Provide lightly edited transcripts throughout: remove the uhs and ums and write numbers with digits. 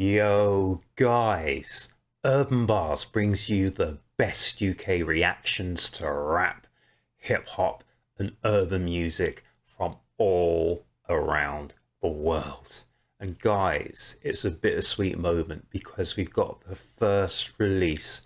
Yo guys, Urb'n Barz brings you the best UK reactions to rap, hip hop and urban music from all around the world. And guys, it's a bittersweet moment because we've got the first release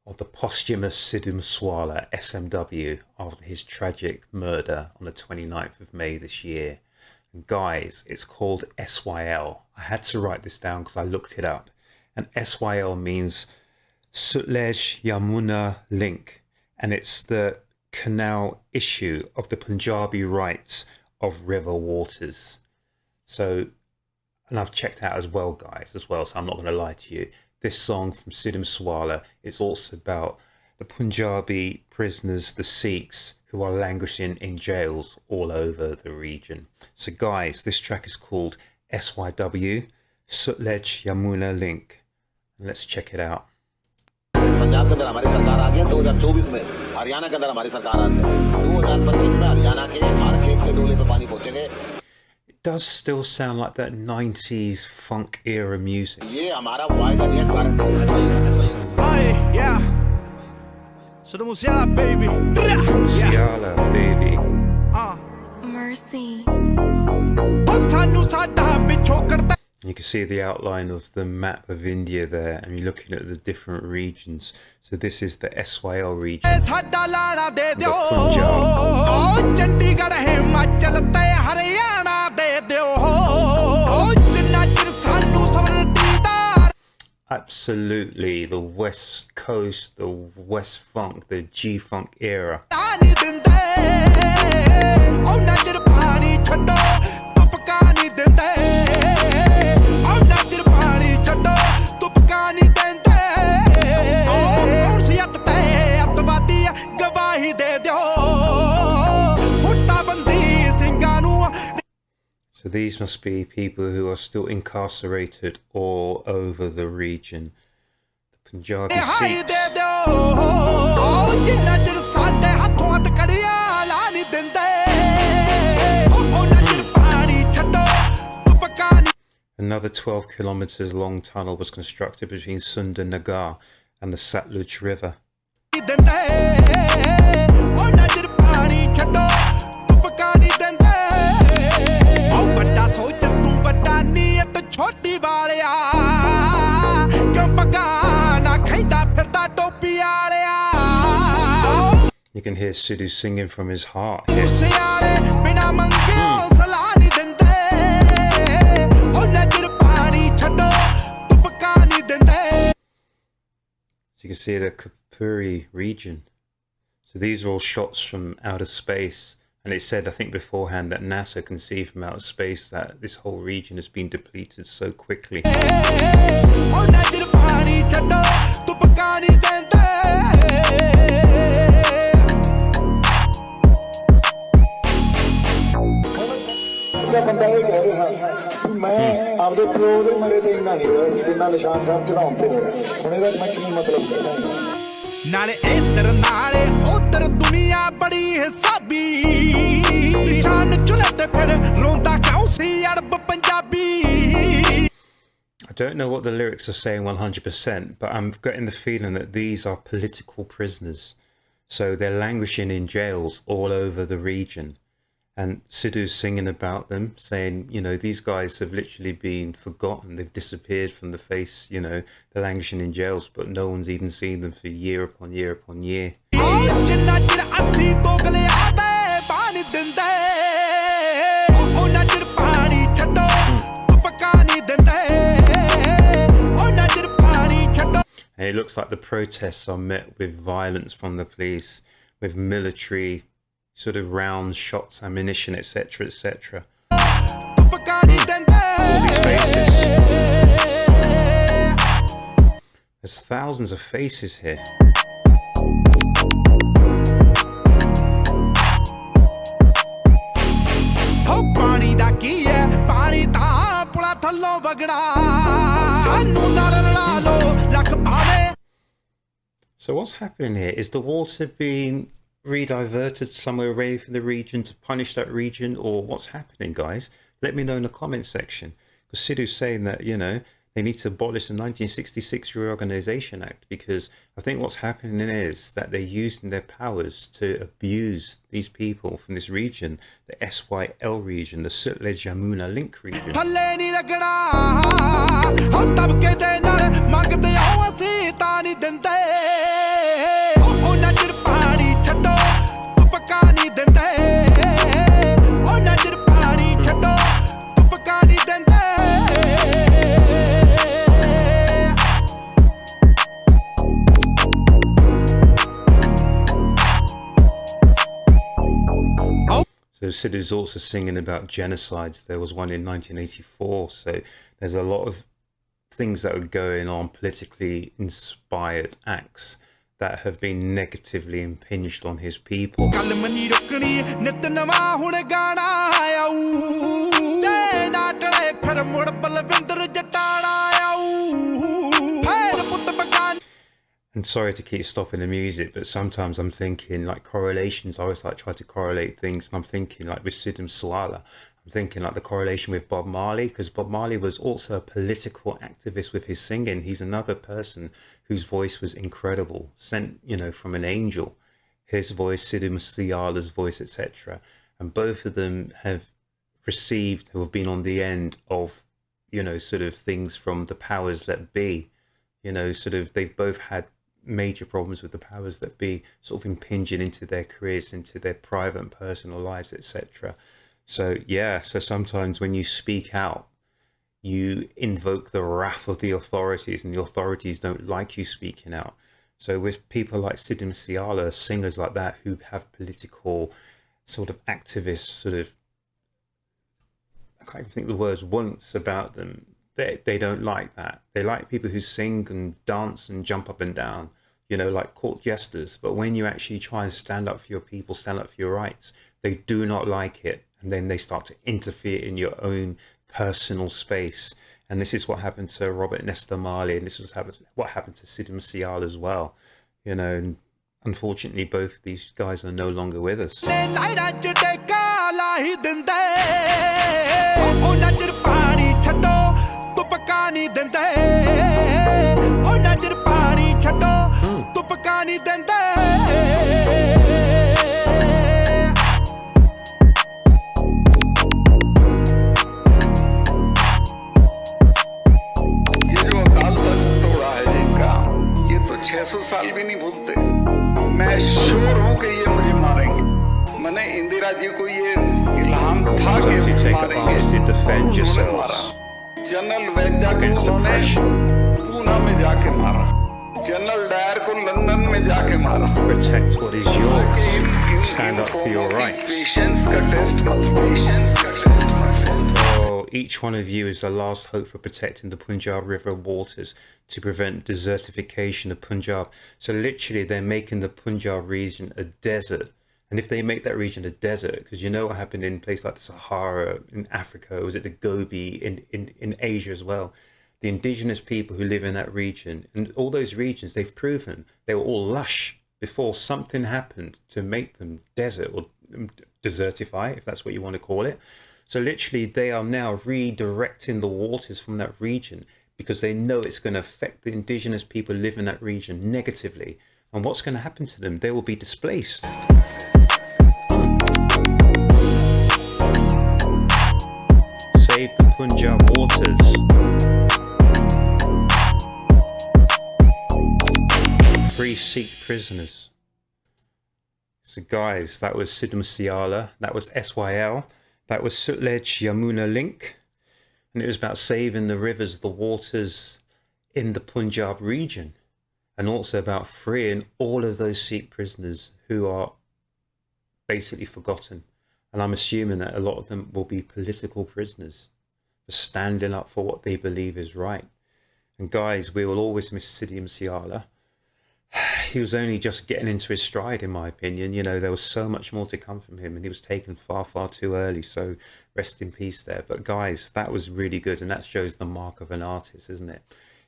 of the posthumous Sidhu Moosewala SMW after his tragic murder on the 29th of May this year. And guys, it's called SYL. I had to write this down because I looked it up. And SYL means Sutlej Yamuna Link. And it's the canal issue of the Punjabi rights of river waters. So, and I've checked out as well, guys, so I'm not going to lie to you. This song from Sidhu Moosewala is also about the Punjabi prisoners, the Sikhs, who are languishing in jails all over the region. So guys, this track is called SYW, Sutlej Yamuna Link. And let's check it out. Punjab के अंदर हमारी सरकार आ गई है 2024 में हरियाणा के अंदर हमारी सरकार आ रही है 2025 में हरियाणा के हर खेत के डोले पे पानी पहुंचेंगे. It does still sound like that 90s funk era music. ये हमारा वायदा नहीं है गारंटी है. Hey, yeah. Sidhu Moosewala, baby. Moosewala, baby. Mercy. You can see the outline of the map of India there, and you're looking at the different regions. So this is the SYL region. Absolutely, the West Coast, the West Funk, the G-Funk era. So these must be people who are still incarcerated all over the region. The Punjabi Sikhs. Another 12 kilometers long tunnel was constructed between Nagar and the Sutlej River. You can hear Sidhu singing from his heart here. So you can see the Kapuri region. So these are all shots from outer space. And it said, I think beforehand, that NASA can see from outer space that this whole region has been depleted so quickly. ਬੰਦਾ ਇਹ ਕਹਿ ਰਿਹਾ ਕਿ ਮੈਂ ਆਪਦੇ ਪਿਓ ਦੇ ਮਰੇ ਤੇ ਇੰਨਾ ਨਹੀਂ ਹੋਇਆ ਸੀ ਜਿੰਨਾ ਨਿਸ਼ਾਨ ਸਾਹਿਬ ਚੜਾਉਣ ਤੇ ਹੋਇਆ. ਹੁਣ ਇਹਦਾ ਮੈਂ ਕੀ ਮਤਲਬ ਕੱਢਾਂ? ਨਾਲੇ ਇੱਧਰ ਨਾਲੇ ਉੱਧਰ ਦੁਨੀਆ ਬੜੀ ਹਿਸਾਬੀ ਨਿਸ਼ਾਨ ਚੁੱਲ੍ਹੇ ਤੇ ਫਿਰ ਰੋਂਦਾ ਕਿਉਂ ਸੀ ਅਰਬ Punjabi. I don't know what the lyrics are saying 100%, but I'm getting the feeling that these are political prisoners. So they're languishing in jails all over the region. And Sidhu's singing about them, saying, you know, these guys have literally been forgotten. They've disappeared from the face, you know, they're languishing in jails, but no one's even seen them for year upon year upon year. And it looks like the protests are met with violence from the police, with military sort of rounds, shots, ammunition, etc., etc. All these faces. There's thousands of faces here. So what's happening here? Is the water being rediverted somewhere away from the region to punish that region, or what's happening, guys? Let me know in the comment section, because Sidhu's saying that, you know, They need to abolish the 1966 Reorganization Act, because I think what's happening is that they're using their powers to abuse these people from this region, the SYL region, the Sutlej Yamuna Link region. So Sidhu's also singing about genocides. There was one in 1984. So there's a lot of things that are going on, politically inspired acts that have been negatively impinged on his people. And sorry to keep stopping the music, but sometimes I'm thinking like correlations. I always like try to correlate things, and I'm thinking like with Sidhu Moose Wala, I'm thinking like the correlation with Bob Marley, because Bob Marley was also a political activist with his singing. He's another person whose voice was incredible, sent, you know, from an angel. His voice, Sidhu Moose Wala's voice, etc. And both of them have received, who have been on the end of, you know, sort of things from the powers that be. You know, sort of they've both had major problems with the powers that be, sort of impinging into their careers, into their private and personal lives, etc. So yeah, so sometimes when you speak out, you invoke the wrath of the authorities, and the authorities don't like you speaking out. So with people like Sidhu Moose Wala, singers like that who have political sort of activist sort of, I can't even think the words, wants about them, they don't like that. They like people who sing and dance and jump up and down, you know, like court jesters. But when you actually try and stand up for your people, stand up for your rights, they do not like it. And then they start to interfere in your own personal space. And this is what happened to Robert Nesta Marley, and this was what happened to Sidhu Moose Wala as well. You know, and unfortunately, both of these guys are no longer with us. साल भी नहीं भूलते। मैं sure हूं कि ये मुझे मारेंगे। मैंने इंदिरा जी को ये इल्हाम था कि मारेंगे, उन्होंने मारा। जनरल वैद्या को उन्होंने पूना में जाके मारा, जनरल डायर को लंदन में जाके मारा। Protect what is yours. Stand up for your rights. Patience का टेस्ट मत, पेशेंस का टेस्ट मत। Each one of you is the last hope for protecting the Punjab River waters to prevent desertification of Punjab. So literally they're making the Punjab region a desert. And if they make that region a desert, because you know what happened in places like the Sahara in Africa, was it the Gobi in Asia as well? The indigenous people who live in that region, and all those regions, they've proven they were all lush before something happened to make them desert or desertify, if that's what you want to call it. So literally they are now redirecting the waters from that region because they know it's going to affect the indigenous people who live in that region negatively. And what's going to happen to them? They will be displaced. Save the Punjab waters. Free Sikh prisoners. So guys, that was Sidhu Moose Wala, that was SYL. That was Sutlej Yamuna Link, and it was about saving the rivers, the waters in the Punjab region, and also about freeing all of those Sikh prisoners who are basically forgotten. And I'm assuming that a lot of them will be political prisoners for standing up for what they believe is right. And guys, we will always miss Sidhu Moose Wala. He was only just getting into his stride, in my opinion. You know, there was so much more to come from him, and he was taken far, far too early. So rest in peace there. But guys, that was really good, and that shows the mark of an artist, isn't it?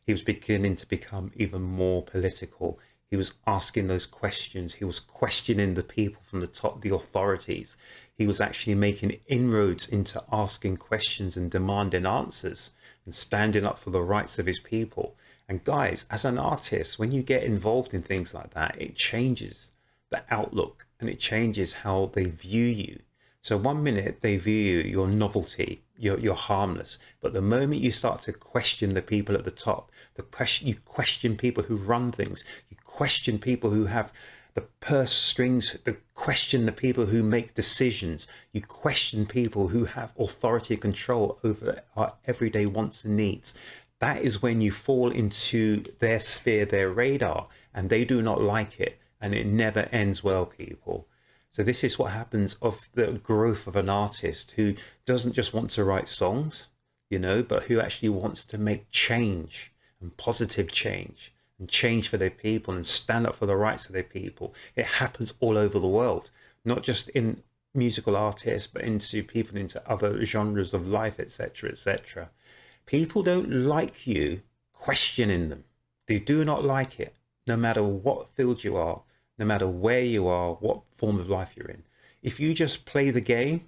He was beginning to become even more political, He was asking those questions. He was questioning the people from the top, the authorities. He was actually making inroads into asking questions and demanding answers and standing up for the rights of his people. And guys, as an artist, when you get involved in things like that, it changes the outlook and it changes how they view you. So one minute they view you, your novelty, you're harmless. But the moment you start to question the people at the top, you question people who run things, you question people who have the purse strings, you question the people who make decisions, you question people who have authority and control over our everyday wants and needs. That is when you fall into their sphere, their radar, and they do not like it. And it never ends well, people. So this is what happens of the growth of an artist who doesn't just want to write songs, you know, but who actually wants to make change and positive change and change for their people and stand up for the rights of their people. It happens all over the world, not just in musical artists, but into people into other genres of life, etc., etc. People don't like you questioning them. They do not like it, no matter what field you are, no matter where you are, what form of life you're in. If you just play the game,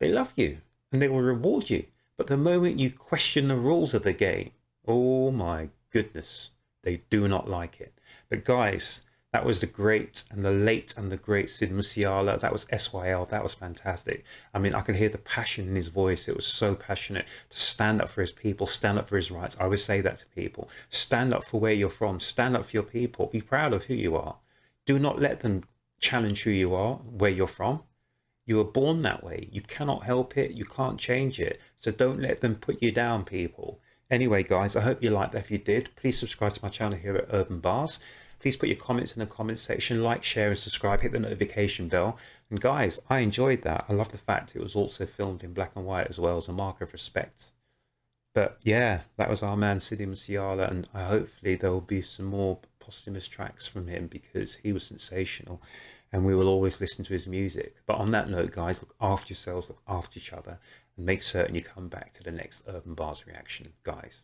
they love you and they will reward you. But the moment you question the rules of the game, oh my goodness, they do not like it. But guys, that was the great and the late and the great Sidhu Moosewala. That was SYL. That was fantastic. I mean, I could hear the passion in his voice. It was so passionate to stand up for his people, stand up for his rights. I always say that to people. Stand up for where you're from. Stand up for your people. Be proud of who you are. Do not let them challenge who you are, where you're from. You were born that way. You cannot help it. You can't change it. So don't let them put you down, people. Anyway, guys, I hope you liked that. If you did, please subscribe to my channel here at Urb'n Barz. Please put your comments in the comments section, like, share and subscribe, hit the notification bell. And guys, I enjoyed that. I love the fact it was also filmed in black and white as well as a mark of respect. But yeah, that was our man Sidhu Moosewala, and hopefully there will be some more posthumous tracks from him because he was sensational and we will always listen to his music. But on that note, guys, look after yourselves, look after each other, and make certain you come back to the next Urb'n Barz reaction, guys.